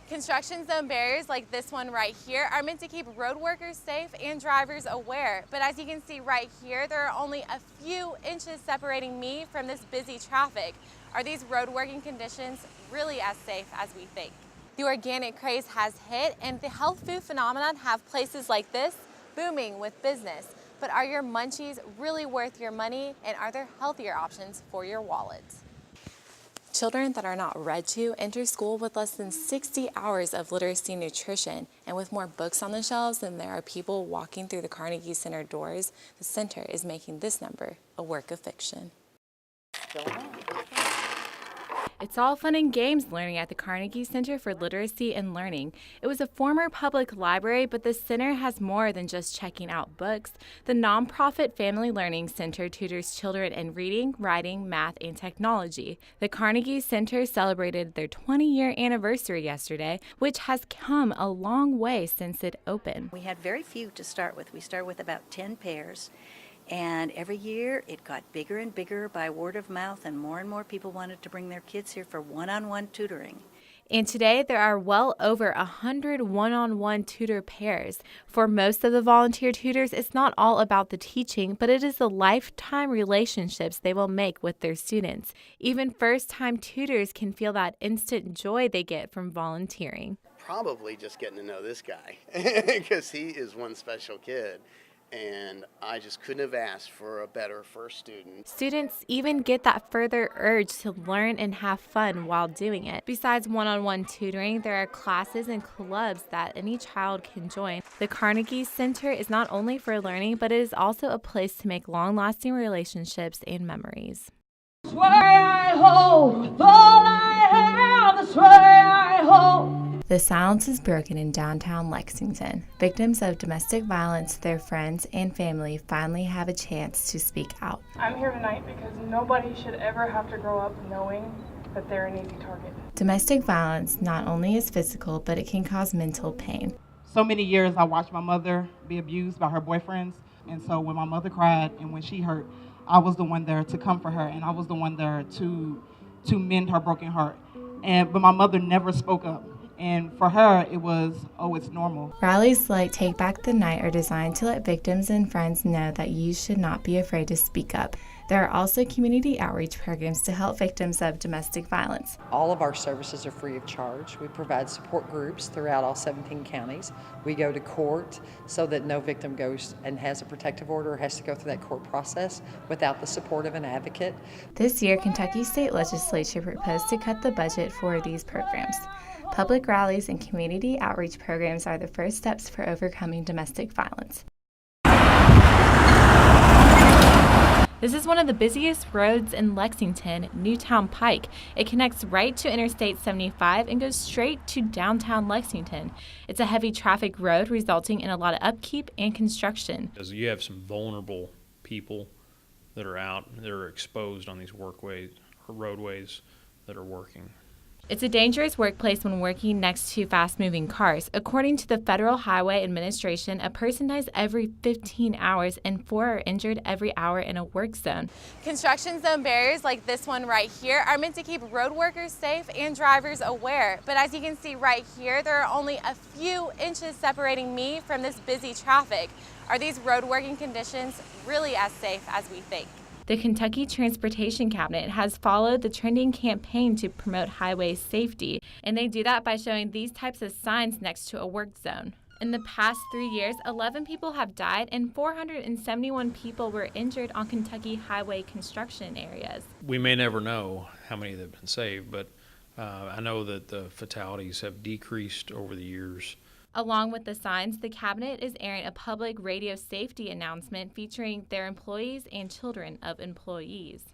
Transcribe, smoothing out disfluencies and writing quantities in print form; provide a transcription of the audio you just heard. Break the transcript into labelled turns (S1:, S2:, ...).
S1: Construction zone barriers like this one right here are meant to keep road workers safe and drivers aware. But as you can see right here, there are only a few inches separating me from this busy traffic. Are these road working conditions really as safe as we think? The organic craze has hit, and the health food phenomenon have places like this booming with business. But are your munchies really worth your money, and are there healthier options for your wallet? Children that are not read to enter school with less than 60 hours of literacy nutrition, and with more books on the shelves than there are people walking through the Carnegie Center doors, the center is making this number a work of fiction. It's all fun and games learning at the Carnegie Center for Literacy and Learning. It was a former public library, but the center has more than just checking out books. The nonprofit Family Learning Center tutors children in reading, writing, math, and technology. The Carnegie Center celebrated their 20-year anniversary yesterday, which has come a long way since it opened.
S2: We had very few to start with. We started with about 10 pairs. And every year it got bigger and bigger by word of mouth, and more people wanted to bring their kids here for one-on-one tutoring.
S1: And today there are well over 100 one-on-one tutor pairs. For most of the volunteer tutors, it's not all about the teaching, but it is the lifetime relationships they will make with their students. Even first-time tutors can feel that instant joy they get from volunteering.
S3: Probably just getting to know this guy because he is one special kid. And I just couldn't have asked for a better first student.
S1: Students even get that further urge to learn and have fun while doing it. Besides one-on-one tutoring, there are classes and clubs that any child can join. The Carnegie Center is not only for learning, but it is also a place to make long-lasting relationships and memories.
S4: Swear I hold all I have, swear I hold.
S1: The silence is broken in downtown Lexington. Victims of domestic violence, their friends and family finally have a chance to speak out.
S5: I'm here tonight because nobody should ever have to grow up knowing that they're an easy target.
S1: Domestic violence not only is physical, but it can cause mental pain.
S6: So many years I watched my mother be abused by her boyfriends, and so when my mother cried and when she hurt, I was the one there to comfort her, and I was the one there to mend her broken heart. But my mother never spoke up. And for her, it was, oh, it's normal.
S1: Rallies like Take Back the Night are designed to let victims and friends know that you should not be afraid to speak up. There are also community outreach programs to help victims of domestic violence.
S7: All of our services are free of charge. We provide support groups throughout all 17 counties. We go to court so that no victim goes and has a protective order or has to go through that court process without the support of an advocate.
S1: This year, Kentucky State Legislature proposed to cut the budget for these programs. Public rallies and community outreach programs are the first steps for overcoming domestic violence. This is one of the busiest roads in Lexington, Newtown Pike. It connects right to Interstate 75 and goes straight to downtown Lexington. It's a heavy traffic road resulting in a lot of upkeep and construction.
S8: Because you have some vulnerable people that are out, that are exposed on these workways or roadways that are working.
S1: It's a dangerous workplace when working next to fast-moving cars. According to the Federal Highway Administration, a person dies every 15 hours and 4 are injured every hour in a work zone. Construction zone barriers like this one right here are meant to keep road workers safe and drivers aware. But as you can see right here, there are only a few inches separating me from this busy traffic. Are these road working conditions really as safe as we think? The Kentucky Transportation Cabinet has followed the trending campaign to promote highway safety, and they do that by showing these types of signs next to a work zone. In the past 3 years, 11 people have died and 471 people were injured on Kentucky highway construction areas.
S8: We may never know how many have been saved, but I know that the fatalities have decreased over the years.
S1: Along with the signs, the Cabinet is airing a public radio safety announcement featuring their employees and children of employees.